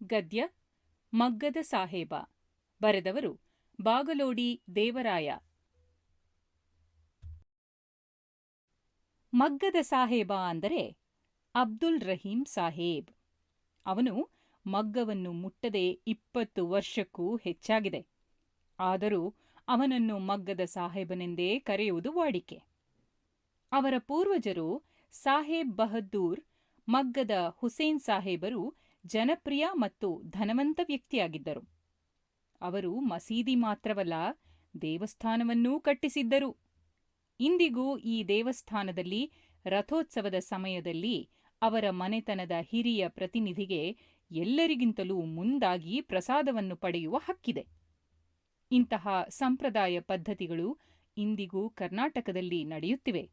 ಗದ್ಯ ಮಗ್ಗದ ಸಾಹೇಬ. ಬರೆದವರು ಬಾಗಲೋಡಿ ದೇವರಾಯ. ಮಗ್ಗದ ಸಾಹೇಬ ಅಂದರೆ ಅಬ್ದುಲ್ ರಹೀಂ ಸಾಹೇಬ್. ಅವನು ಮಗ್ಗವನ್ನು ಮುಟ್ಟದೆ 20 ವರ್ಷಕ್ಕೂ ಹೆಚ್ಚಾಗಿದೆ. ಆದರೂ ಅವನನ್ನು ಮಗ್ಗದ ಸಾಹೇಬನೆಂದೇ ಕರೆಯುವುದು ವಾಡಿಕೆ. ಅವರ ಪೂರ್ವಜರು ಸಾಹೇಬ್ ಬಹದ್ದೂರ್, ಮಗ್ಗದ ಹುಸೇನ್ ಸಾಹೇಬರು ಜನಪ್ರಿಯ ಮತ್ತು ಧನವಂತ ವ್ಯಕ್ತಿಯಾಗಿದ್ದರು. ಅವರು ಮಸೀದಿ ಮಾತ್ರವಲ್ಲ, ದೇವಸ್ಥಾನವನ್ನೂ ಕಟ್ಟಿಸಿದ್ದರು. ಇಂದಿಗೂ ಈ ದೇವಸ್ಥಾನದಲ್ಲಿ ರಥೋತ್ಸವದ ಸಮಯದಲ್ಲಿ ಅವರ ಮನೆತನದ ಹಿರಿಯ ಪ್ರತಿನಿಧಿಗೆ ಎಲ್ಲರಿಗಿಂತಲೂ ಮುಂದಾಗಿ ಪ್ರಸಾದವನ್ನು ಪಡೆಯುವ ಹಕ್ಕಿದೆ. ಇಂತಹ ಸಂಪ್ರದಾಯ ಪದ್ಧತಿಗಳು ಇಂದಿಗೂ ಕರ್ನಾಟಕದಲ್ಲಿ ನಡೆಯುತ್ತಿವೆ.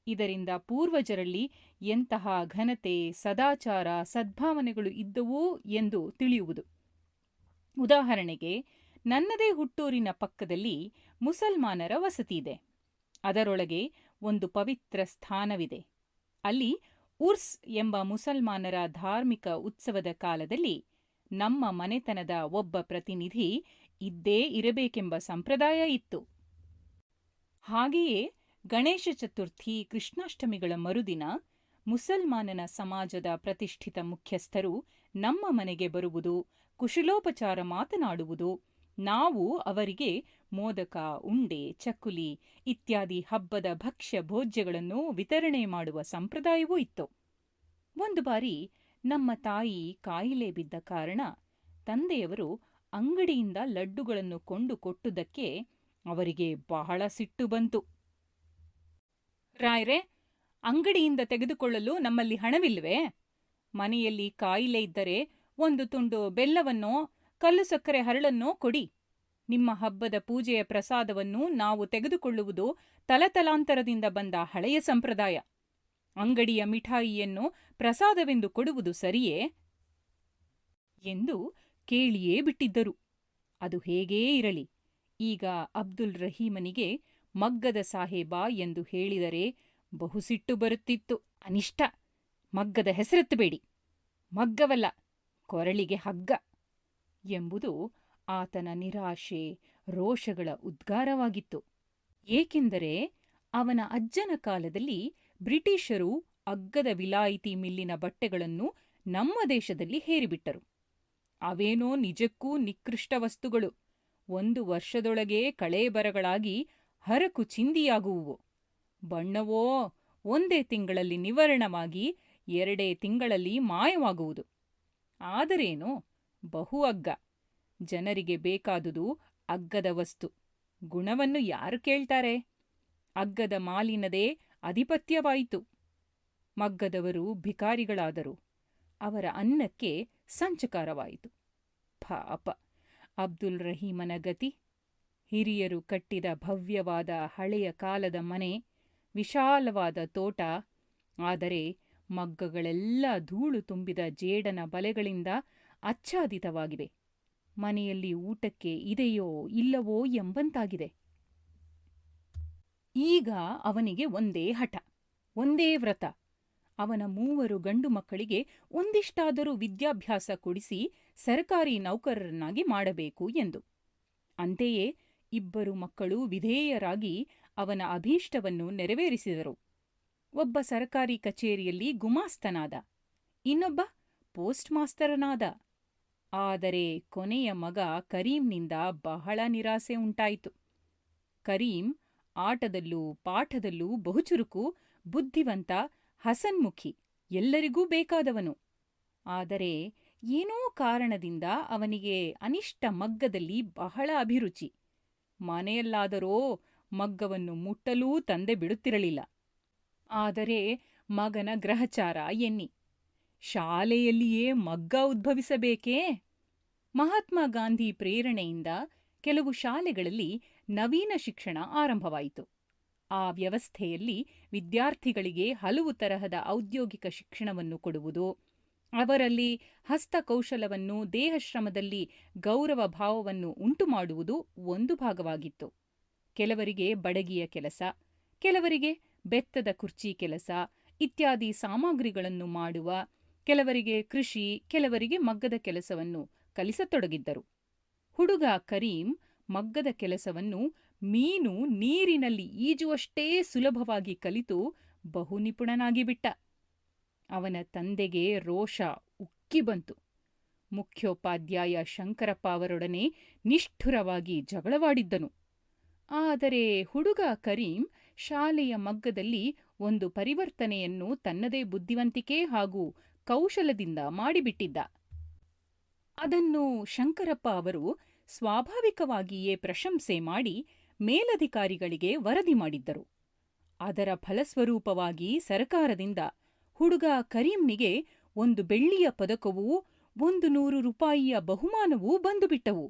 ಇದರಿಂದ ಪೂರ್ವಜರಲ್ಲಿ ಎಂತಹ ಘನತೆ, ಸದಾಚಾರ, ಸದ್ಭಾವನೆಗಳು ಇದ್ದವೂ ಎಂದು ತಿಳಿಯುವುದು. ಉದಾಹರಣೆಗೆ, ನನ್ನದೇ ಹುಟ್ಟೂರಿನ ಪಕ್ಕದಲ್ಲಿ ಮುಸಲ್ಮಾನರ ವಸತಿಯಿದೆ. ಅದರೊಳಗೆ ಒಂದು ಪವಿತ್ರ ಸ್ಥಾನವಿದೆ. ಅಲ್ಲಿ ಉರ್ಸ್ ಎಂಬ ಮುಸಲ್ಮಾನರ ಧಾರ್ಮಿಕ ಉತ್ಸವದ ಕಾಲದಲ್ಲಿ ನಮ್ಮ ಮನೆತನದ ಒಬ್ಬ ಪ್ರತಿನಿಧಿ ಇದ್ದೇ ಇರಬೇಕೆಂಬ ಸಂಪ್ರದಾಯ ಇತ್ತು. ಹಾಗೆಯೇ ಗಣೇಶ ಚತುರ್ಥಿ, ಕೃಷ್ಣಾಷ್ಟಮಿಗಳ ಮರುದಿನ ಮುಸಲ್ಮಾನನ ಸಮಾಜದ ಪ್ರತಿಷ್ಠಿತ ಮುಖ್ಯಸ್ಥರು ನಮ್ಮ ಮನೆಗೆ ಬರುವುದು, ಕುಶಲೋಪಚಾರ ಮಾತನಾಡುವುದು, ನಾವು ಅವರಿಗೆ ಮೋದಕ, ಉಂಡೆ, ಚಕ್ಕುಲಿ ಇತ್ಯಾದಿ ಹಬ್ಬದ ಭಕ್ಷ್ಯ ಭೋಜ್ಯಗಳನ್ನು ವಿತರಣೆ ಮಾಡುವ ಸಂಪ್ರದಾಯವೂ ಇತ್ತು. ಒಂದು ಬಾರಿ ನಮ್ಮ ತಾಯಿ ಕಾಯಿಲೆ ಬಿದ್ದ ಕಾರಣ ತಂದೆಯವರು ಅಂಗಡಿಯಿಂದ ಲಡ್ಡುಗಳನ್ನು ಕೊಂಡು ಕೊಟ್ಟುದಕ್ಕೆ ಅವರಿಗೆ ಬಹಳ ಸಿಟ್ಟು ಬಂತು. ರಾಯ್ರೆ, ಅಂಗಡಿಯಿಂದ ತೆಗೆದುಕೊಳ್ಳಲು ನಮ್ಮಲ್ಲಿ ಹಣವಿಲ್ವೇ? ಮನೆಯಲ್ಲಿ ಕಾಯಿಲೆ ಇದ್ದರೆ ಒಂದು ತುಂಡು ಬೆಲ್ಲವನ್ನೋ ಕಲ್ಲು ಸಕ್ಕರೆ ಹರಳನ್ನೋ ಕೊಡಿ. ನಿಮ್ಮ ಹಬ್ಬದ ಪೂಜೆಯ ಪ್ರಸಾದವನ್ನು ನಾವು ತೆಗೆದುಕೊಳ್ಳುವುದು ತಲತಲಾಂತರದಿಂದ ಬಂದ ಹಳೆಯ ಸಂಪ್ರದಾಯ. ಅಂಗಡಿಯ ಮಿಠಾಯಿಯನ್ನು ಪ್ರಸಾದವೆಂದು ಕೊಡುವುದು ಸರಿಯೇ ಎಂದು ಕೇಳಿಯೇ ಬಿಟ್ಟಿದ್ದರು. ಅದು ಹೇಗೇ ಇರಲಿ, ಈಗ ಅಬ್ದುಲ್ ರಹೀಮನಿಗೆ ಮಗ್ಗದ ಸಾಹೇಬ ಎಂದು ಹೇಳಿದರೆ ಬಹುಸಿಟ್ಟು ಬರುತ್ತಿತ್ತು. ಅನಿಷ್ಟ, ಮಗ್ಗದ ಹೆಸರೆತ್ತಬೇಡಿ, ಮಗ್ಗವಲ್ಲ, ಕೊರಳಿಗೆ ಹಗ್ಗ ಎಂಬುದು ಆತನ ನಿರಾಶೆ, ರೋಷಗಳ ಉದ್ಗಾರವಾಗಿತ್ತು. ಏಕೆಂದರೆ ಅವನ ಅಜ್ಜನ ಕಾಲದಲ್ಲಿ ಬ್ರಿಟಿಷರು ಅಗ್ಗದ ವಿಲಾಯಿತಿ ಮಿಲ್ಲಿನ ಬಟ್ಟೆಗಳನ್ನು ನಮ್ಮ ದೇಶದಲ್ಲಿ ಹೇರಿಬಿಟ್ಟರು. ಅವೇನೋ ನಿಜಕ್ಕೂ ನಿಕೃಷ್ಟ ವಸ್ತುಗಳು. 1 ವರ್ಷದೊಳಗೆ ಕಳೇಬರಗಳಾಗಿ ಹರಕು ಚಿಂದಿಯಾಗುವುವು. ಬಣ್ಣವೋ 1 ತಿಂಗಳಲ್ಲಿ ನಿವರಣವಾಗಿ 2 ತಿಂಗಳಲ್ಲಿ ಮಾಯವಾಗುವುದು. ಆದರೇನೋ ಬಹು ಅಗ್ಗ. ಜನರಿಗೆ ಬೇಕಾದುದು ಅಗ್ಗದ ವಸ್ತು. ಗುಣವನ್ನು ಯಾರು ಕೇಳ್ತಾರೆ? ಅಗ್ಗದ ಮಾಲಿನದೇ ಅಧಿಪತ್ಯವಾಯಿತು. ಮಗ್ಗದವರು ಭಿಕಾರಿಗಳಾದರು. ಅವರ ಅನ್ನಕ್ಕೆ ಸಂಚಕಾರವಾಯಿತು. ಪಾಪ ಅಬ್ದುಲ್ ರಹೀಮನ ಗತಿ. ಹಿರಿಯರು ಕಟ್ಟಿದ ಭವ್ಯವಾದ ಹಳೆಯ ಕಾಲದ ಮನೆ, ವಿಶಾಲವಾದ ತೋಟ. ಆದರೆ ಮಗ್ಗಗಳೆಲ್ಲ ಧೂಳು ತುಂಬಿದ ಜೇಡನ ಬಲೆಗಳಿಂದ ಆಚ್ಛಾದಿತವಾಗಿವೆ. ಮನೆಯಲ್ಲಿ ಊಟಕ್ಕೆ ಇದೆಯೋ ಇಲ್ಲವೋ ಎಂಬಂತಾಗಿದೆ. ಈಗ ಅವನಿಗೆ ಒಂದೇ ಹಠ, ಒಂದೇ ವ್ರತ. ಅವನ 3 ಗಂಡು ಮಕ್ಕಳಿಗೆ ಒಂದಿಷ್ಟಾದರೂ ವಿದ್ಯಾಭ್ಯಾಸ ಕೊಡಿಸಿ ಸರ್ಕಾರಿ ನೌಕರರನ್ನಾಗಿ ಮಾಡಬೇಕು ಎಂದು. ಅಂತೆಯೇ 2 ಮಕ್ಕಳು ವಿಧೇಯರಾಗಿ ಅವನ ಅಭೀಷ್ಟವನ್ನು ನೆರವೇರಿಸಿದರು. ಒಬ್ಬ ಸರ್ಕಾರಿ ಕಚೇರಿಯಲ್ಲಿ ಗುಮಾಸ್ತನಾದ, ಇನ್ನೊಬ್ಬ ಪೋಸ್ಟ್ ಮಾಸ್ತರನಾದ. ಆದರೆ ಕೊನೆಯ ಮಗ ಕರೀಂನಿಂದ ಬಹಳ ನಿರಾಸೆ ಉಂಟಾಯಿತು. ಕರೀಂ ಆಟದಲ್ಲೂ ಪಾಠದಲ್ಲೂ ಬಹುಚುರುಕು, ಬುದ್ಧಿವಂತ, ಹಸನ್ಮುಖಿ, ಎಲ್ಲರಿಗೂ ಬೇಕಾದವನು. ಆದರೆ ಏನೋ ಕಾರಣದಿಂದ ಅವನಿಗೆ ಅನಿಷ್ಟ ಮಗ್ಗದಲ್ಲಿ ಬಹಳ ಅಭಿರುಚಿ. ಮನೆಯಲ್ಲಾದರೋ ಮಗ್ಗವನ್ನು ಮುಟ್ಟಲೂ ತಂದೆ ಬಿಡುತ್ತಿರಲಿಲ್ಲ. ಆದರೆ ಮಗನ ಗ್ರಹಚಾರ ಎನ್ನಿ. ಶಾಲೆಯಲ್ಲಿಯೇ ಮಗ್ಗ ಉದ್ಭವಿಸಬೇಕೇ? ಮಹಾತ್ಮ ಗಾಂಧಿ ಪ್ರೇರಣೆಯಿಂದ ಕೆಲವು ಶಾಲೆಗಳಲ್ಲಿ ನವೀನ ಶಿಕ್ಷಣ ಆರಂಭವಾಯಿತು. ಆ ವ್ಯವಸ್ಥೆಯಲ್ಲಿ ವಿದ್ಯಾರ್ಥಿಗಳಿಗೆ ಹಲವು ತರಹದ ಔದ್ಯೋಗಿಕ ಶಿಕ್ಷಣವನ್ನು ಕೊಡುವುದು, ಅವರಲ್ಲಿ ಹಸ್ತಕೌಶಲವನ್ನು, ದೇಹಶ್ರಮದಲ್ಲಿ ಗೌರವ ಭಾವವನ್ನು ಉಂಟುಮಾಡುವುದು ಒಂದು ಭಾಗವಾಗಿತ್ತು. ಕೆಲವರಿಗೆ ಬಡಗಿಯ ಕೆಲಸ, ಕೆಲವರಿಗೆ ಬೆತ್ತದ ಕುರ್ಚಿ ಕೆಲಸ ಇತ್ಯಾದಿ ಸಾಮಗ್ರಿಗಳನ್ನು ಮಾಡುವ, ಕೆಲವರಿಗೆ ಕೃಷಿ, ಕೆಲವರಿಗೆ ಮಗ್ಗದ ಕೆಲಸವನ್ನು ಕಲಿಸತೊಡಗಿದ್ದರು. ಹುಡುಗ ಕರೀಂ ಮಗ್ಗದ ಕೆಲಸವನ್ನು ಮೀನು ನೀರಿನಲ್ಲಿ ಈಜುವಷ್ಟೇ ಸುಲಭವಾಗಿ ಕಲಿತು ಬಹು ನಿಪುಣನಾಗಿ ಬಿಟ್ಟ. ಅವನ ತಂದೆಗೆ ರೋಷ ಉಕ್ಕಿ ಬಂತು. ಮುಖ್ಯೋಪಾಧ್ಯಾಯ ಶಂಕರಪ್ಪ ಅವರೊಡನೆ ನಿಷ್ಠುರವಾಗಿ ಜಗಳವಾಡಿದ್ದನು. ಆದರೆ ಹುಡುಗ ಕರೀಂ ಶಾಲೆಯ ಮಗ್ಗದಲ್ಲಿ ಒಂದು ಪರಿವರ್ತನೆಯನ್ನು ತನ್ನದೇ ಬುದ್ಧಿವಂತಿಕೆ ಹಾಗೂ ಕೌಶಲದಿಂದ ಮಾಡಿಬಿಟ್ಟಿದ್ದ. ಅದನ್ನು ಶಂಕರಪ್ಪ ಅವರು ಸ್ವಾಭಾವಿಕವಾಗಿಯೇ ಪ್ರಶಂಸೆ ಮಾಡಿ ಮೇಲಧಿಕಾರಿಗಳಿಗೆ ವರದಿ ಮಾಡಿದ್ದರು. ಅದರ ಫಲಸ್ವರೂಪವಾಗಿ ಸರಕಾರದಿಂದ ಹುಡುಗ ಕರೀಂನಿಗೆ ಒಂದು ಬೆಳ್ಳಿಯ ಪದಕವೂ 100 ರೂಪಾಯಿಯ ಬಹುಮಾನವೂ ಬಂದುಬಿಟ್ಟವು.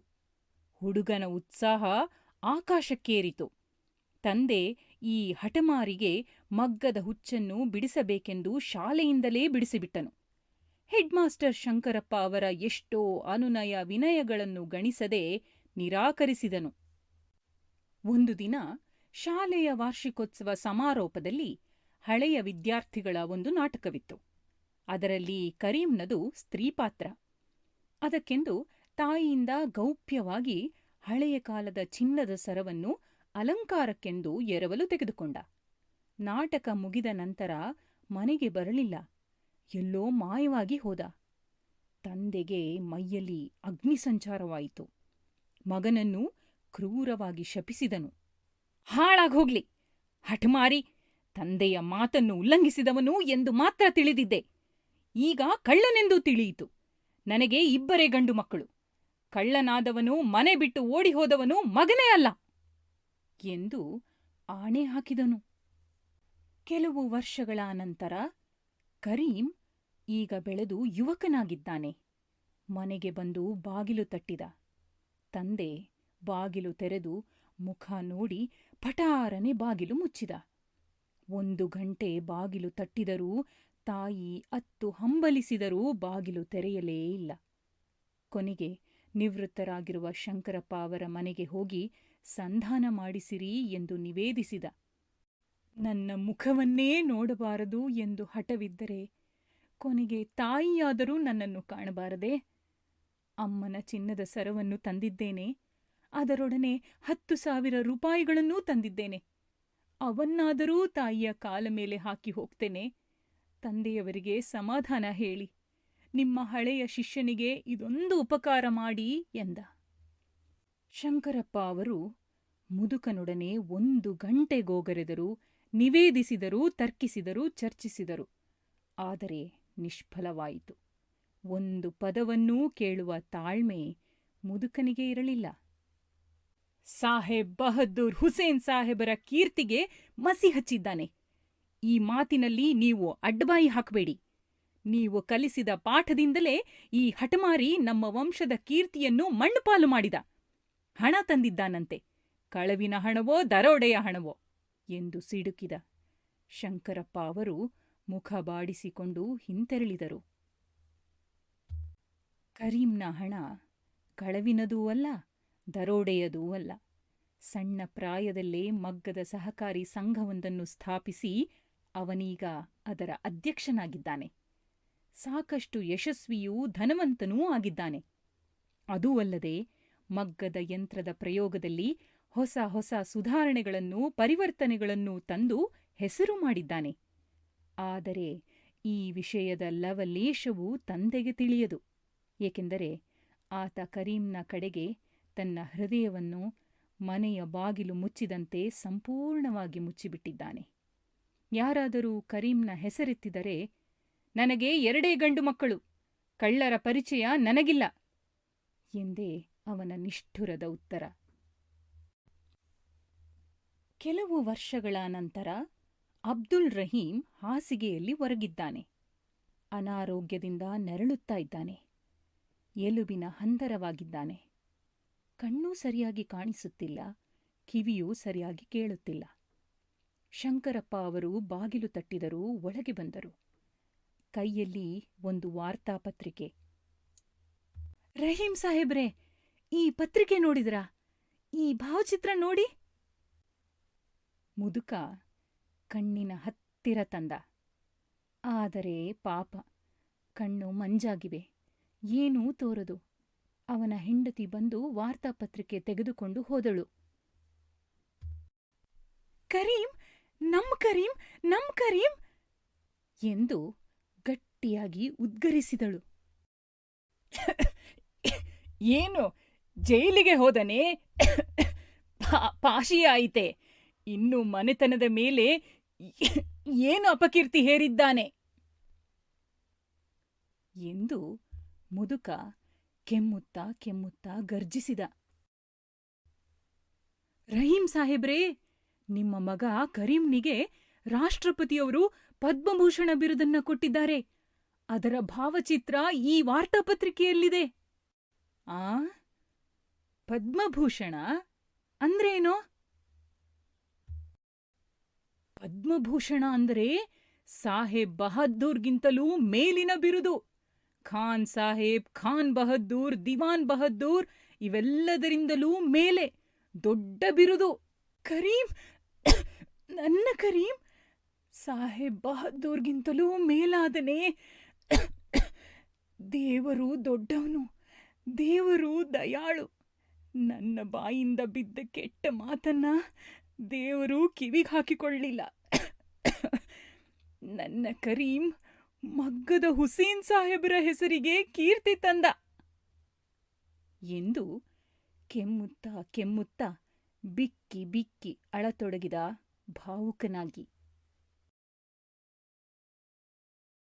ಹುಡುಗನ ಉತ್ಸಾಹ ಆಕಾಶಕ್ಕೇರಿತು. ತಂದೆ ಈ ಹಠಮಾರಿಗೆ ಮಗ್ಗದ ಹುಚ್ಚನ್ನು ಬಿಡಿಸಬೇಕೆಂದು ಶಾಲೆಯಿಂದಲೇ ಬಿಡಿಸಿಬಿಟ್ಟನು. ಹೆಡ್ ಮಾಸ್ಟರ್ ಶಂಕರಪ್ಪ ಅವರ ಎಷ್ಟೋ ಅನುನಯ ವಿನಯಗಳನ್ನು ಗಣಿಸದೆ ನಿರಾಕರಿಸಿದನು. ಒಂದು ದಿನ ಶಾಲೆಯ ವಾರ್ಷಿಕೋತ್ಸವ ಸಮಾರೋಪದಲ್ಲಿ ಹಳೆಯ ವಿದ್ಯಾರ್ಥಿಗಳ ಒಂದು ನಾಟಕವಿತ್ತು. ಅದರಲ್ಲಿ ಕರೀಂನದು ಸ್ತ್ರೀಪಾತ್ರ. ಅದಕ್ಕೆಂದು ತಾಯಿಯಿಂದ ಗೌಪ್ಯವಾಗಿ ಹಳೆಯ ಕಾಲದ ಚಿನ್ನದ ಸರವನ್ನು ಅಲಂಕಾರಕ್ಕೆಂದು ಎರವಲು ತೆಗೆದುಕೊಂಡ. ನಾಟಕ ಮುಗಿದ ನಂತರ ಮನೆಗೆ ಬರಲಿಲ್ಲ. ಎಲ್ಲೋ ಮಾಯವಾಗಿ ಹೋದ. ತಂದೆಗೆ ಮೈಯಲ್ಲಿ ಅಗ್ನಿಸಂಚಾರವಾಯಿತು. ಮಗನನ್ನು ಕ್ರೂರವಾಗಿ ಶಪಿಸಿದನು. ಹಾಳಾಗ್ಹೋಗ್ಲಿ, ಹಠಮಾರಿ, ತಂದೆಯ ಮಾತನ್ನು ಉಲ್ಲಂಘಿಸಿದವನು ಎಂದು ಮಾತ್ರ ತಿಳಿದಿದ್ದೆ. ಈಗ ಕಳ್ಳನೆಂದೂ ತಿಳಿಯಿತು. ನನಗೆ 2 ಗಂಡು ಮಕ್ಕಳು. ಕಳ್ಳನಾದವನು, ಮನೆ ಬಿಟ್ಟು ಓಡಿಹೋದವನು ಮಗನೇ ಅಲ್ಲ ಎಂದು ಆಣೆ ಹಾಕಿದನು. ಕೆಲವು ವರ್ಷಗಳ ನಂತರ ಕರೀಂ ಈಗ ಬೆಳೆದು ಯುವಕನಾಗಿದ್ದಾನೆ. ಮನೆಗೆ ಬಂದು ಬಾಗಿಲು ತಟ್ಟಿದ. ತಂದೆ ಬಾಗಿಲು ತೆರೆದು ಮುಖ ನೋಡಿ ಪಟಾರನೆ ಬಾಗಿಲು ಮುಚ್ಚಿದ. 1 ಗಂಟೆ ಬಾಗಿಲು ತಟ್ಟಿದರೂ, ತಾಯಿ ಅತ್ತು ಹಂಬಲಿಸಿದರೂ ಬಾಗಿಲು ತೆರೆಯಲೇ ಇಲ್ಲ. ಕೊನೆಗೆ ನಿವೃತ್ತರಾಗಿರುವ ಶಂಕರಪ್ಪ ಅವರ ಮನೆಗೆ ಹೋಗಿ ಸಂಧಾನ ಮಾಡಿಸಿರಿ ಎಂದು ನಿವೇದಿಸಿದ. ನನ್ನ ಮುಖವನ್ನೇ ನೋಡಬಾರದು ಎಂದು ಹಠವಿದ್ದರೆ ಕೊನೆಗೆ ತಾಯಿಯಾದರೂ ನನ್ನನ್ನು ಕಾಣಬಾರದೆ? ಅಮ್ಮನ ಚಿನ್ನದ ಸರವನ್ನು ತಂದಿದ್ದೇನೆ. ಅದರೊಡನೆ 10,000 ರೂಪಾಯಿಗಳನ್ನೂ ತಂದಿದ್ದೇನೆ. ಅವನ್ನಾದರೂ ತಾಯಿಯ ಕಾಲ ಮೇಲೆ ಹಾಕಿ ಹೋಗ್ತೇನೆ. ತಂದೆಯವರಿಗೆ ಸಮಾಧಾನ ಹೇಳಿ, ನಿಮ್ಮ ಹಳೆಯ ಶಿಷ್ಯನಿಗೆ ಇದೊಂದು ಉಪಕಾರ ಮಾಡಿ ಎಂದ. ಶಂಕರಪ್ಪ ಅವರು ಮುದುಕನೊಡನೆ 1 ಗಂಟೆ ಗೋಗರೆದರು, ನಿವೇದಿಸಿದರು, ತರ್ಕಿಸಿದರು, ಚರ್ಚಿಸಿದರು. ಆದರೆ ನಿಷ್ಫಲವಾಯಿತು. 1 ಪದವನ್ನೂ ಕೇಳುವ ತಾಳ್ಮೆ ಮುದುಕನಿಗೆ ಇರಲಿಲ್ಲ. ಸಾಹೇಬ್ ಬಹದ್ದೂರ್ ಹುಸೇನ್ ಸಾಹೇಬರ ಕೀರ್ತಿಗೆ ಮಸಿ ಹಚ್ಚಿದ್ದಾನೆ. ಈ ಮಾತಿನಲ್ಲಿ ನೀವು ಅಡ್ಡಬಾಯಿ ಹಾಕಬೇಡಿ. ನೀವು ಕಲಿಸಿದ ಪಾಠದಿಂದಲೇ ಈ ಹಠಮಾರಿ ನಮ್ಮ ವಂಶದ ಕೀರ್ತಿಯನ್ನು ಮಣ್ಣುಪಾಲು ಮಾಡಿದ. ಹಣ ತಂದಿದ್ದಾನಂತೆ. ಕಳವಿನ ಹಣವೋ ದರೋಡೆಯ ಹಣವೋ ಎಂದು ಸಿಡುಕಿದ. ಶಂಕರಪ್ಪ ಅವರು ಮುಖ ಬಾಡಿಸಿಕೊಂಡು ಹಿಂತೆರಳಿದರು. ಕರೀಂನ ಹಣ ಕಳವಿನದೂ ಅಲ್ಲ, ದರೋಡೆಯದೂ ಅಲ್ಲ. ಸಣ್ಣ ಪ್ರಾಯದಲ್ಲೇ ಮಗ್ಗದ ಸಹಕಾರಿ ಸಂಘವೊಂದನ್ನು ಸ್ಥಾಪಿಸಿ ಅವನೀಗ ಅದರ ಅಧ್ಯಕ್ಷನಾಗಿದ್ದಾನೆ. ಸಾಕಷ್ಟು ಯಶಸ್ವಿಯೂ ಧನವಂತನೂ ಆಗಿದ್ದಾನೆ. ಅದೂ ಅಲ್ಲದೆ ಮಗ್ಗದ ಯಂತ್ರದ ಪ್ರಯೋಗದಲ್ಲಿ ಹೊಸ ಹೊಸ ಸುಧಾರಣೆಗಳನ್ನೂ ಪರಿವರ್ತನೆಗಳನ್ನೂ ತಂದು ಹೆಸರು ಮಾಡಿದ್ದಾನೆ. ಆದರೆ ಈ ವಿಷಯದ ಲವಲೇಶವೂ ತಂದೆಗೆ ತಿಳಿಯದು. ಏಕೆಂದರೆ ಆತ ಕರೀಂನ ಕಡೆಗೆ ತನ್ನ ಹೃದಯವನ್ನು ಮನೆಯ ಬಾಗಿಲು ಮುಚ್ಚಿದಂತೆ ಸಂಪೂರ್ಣವಾಗಿ ಮುಚ್ಚಿಬಿಟ್ಟಿದ್ದಾನೆ. ಯಾರಾದರೂ ಕರೀಂನ ಹೆಸರೆತ್ತಿದರೆ, ನನಗೆ 2 ಗಂಡು ಮಕ್ಕಳು, ಕಳ್ಳರ ಪರಿಚಯ ನನಗಿಲ್ಲ ಎಂದೇ ಅವನ ನಿಷ್ಠುರದ ಉತ್ತರ. ಕೆಲವು ವರ್ಷಗಳ ನಂತರ ಅಬ್ದುಲ್ ರಹೀಂ ಹಾಸಿಗೆಯಲ್ಲಿ ಒರಗಿದ್ದಾನೆ. ಅನಾರೋಗ್ಯದಿಂದ ನೆರಳುತ್ತಾ ಇದ್ದಾನೆ. ಎಲುಬಿನ ಹಂದರವಾಗಿದ್ದಾನೆ. ಕಣ್ಣೂ ಸರಿಯಾಗಿ ಕಾಣಿಸುತ್ತಿಲ್ಲ, ಕಿವಿಯೂ ಸರಿಯಾಗಿ ಕೇಳುತ್ತಿಲ್ಲ. ಶಂಕರಪ್ಪ ಅವರು ಬಾಗಿಲು ತಟ್ಟಿದರೂ ಒಳಗೆ ಬಂದರು. ಕೈಯಲ್ಲಿ ಒಂದು ವಾರ್ತಾಪತ್ರಿಕೆ. ರಹೀಂ ಸಾಹೇಬ್ರೆ, ಈ ಪತ್ರಿಕೆ ನೋಡಿದ್ರಾ? ಈ ಭಾವಚಿತ್ರ ನೋಡಿ. ಮುದುಕ ಕಣ್ಣಿನ ಹತ್ತಿರ ತಂದ. ಆದರೆ ಪಾಪ, ಕಣ್ಣು ಮಂಜಾಗಿವೆ. ಏನೂ ತೋರದು. ಅವನ ಹೆಂಡತಿ ಬಂದು ವಾರ್ತಾಪತ್ರಿಕೆ ತೆಗೆದುಕೊಂಡು ಹೋದಳು. ಕರೀಂ, ಕರೀಂ, ಕರೀಂ ಎಂದು ಗಟ್ಟಿಯಾಗಿ ಉದ್ಗರಿಸಿದಳು. ಏನು, ಜೈಲಿಗೆ ಹೋದನೇ? ಪಾಶಿಯಾಯಿತೆ. ಇನ್ನು ಮನೆತನದ ಮೇಲೆ ಏನು ಅಪಕೀರ್ತಿ ಹೇರಿದ್ದಾನೆ ಎಂದು ಮುದುಕ ಕೆಮ್ಮುತ್ತಾ ಗರ್ಜಿಸಿದ. ರಹೀಂ ಸಾಹೇಬ್ರೇ, ನಿಮ್ಮ ಮಗ ಕರೀಂನಿಗೆ ರಾಷ್ಟ್ರಪತಿಯವರು ಪದ್ಮಭೂಷಣ ಬಿರುದನ್ನ ಕೊಟ್ಟಿದ್ದಾರೆ. ಅದರ ಭಾವಚಿತ್ರ ಈ ವಾರ್ತಾಪತ್ರಿಕೆಯಲ್ಲಿದೆ. ಆ, ಪದ್ಮಭೂಷಣ ಅಂದ್ರೇನೋ? ಪದ್ಮಭೂಷಣ ಅಂದ್ರೆ ಸಾಹೇಬ್ ಬಹದ್ದೂರ್ಗಿಂತಲೂ ಮೇಲಿನ ಬಿರುದು. ಖಾನ್ ಸಾಹೇಬ್, ಖಾನ್ ಬಹದ್ದೂರ್, ದಿವಾನ್ ಬಹದ್ದೂರ್ ಇವೆಲ್ಲದರಿಂದಲೂ ಮೇಲೆ ದೊಡ್ಡ ಬಿರುದು. ಕರೀಂ, ನನ್ನ ಕರೀಂ ಸಾಹೇಬ್ ಬಹದ್ದೂರ್ಗಿಂತಲೂ ಮೇಲಾದನೆ. ದೇವರು ದೊಡ್ಡವನು, ದೇವರು ದಯಾಳು. ನನ್ನ ಬಾಯಿಂದ ಬಿದ್ದ ಕೆಟ್ಟ ಮಾತನ್ನ ದೇವರು ಕಿವಿಗೆ ಹಾಕಿಕೊಳ್ಳಿಲ್ಲ. ನನ್ನ ಕರೀಂ ಮಗ್ಗದ ಹುಸೇನ್ ಸಾಹೇಬರ ಹೆಸರಿಗೆ ಕೀರ್ತಿ ತಂದ ಎಂದು ಕೆಮ್ಮುತ್ತಾ ಬಿಕ್ಕಿ ಅಳತೊಡಗಿದ ಭಾವುಕನಾಗಿ.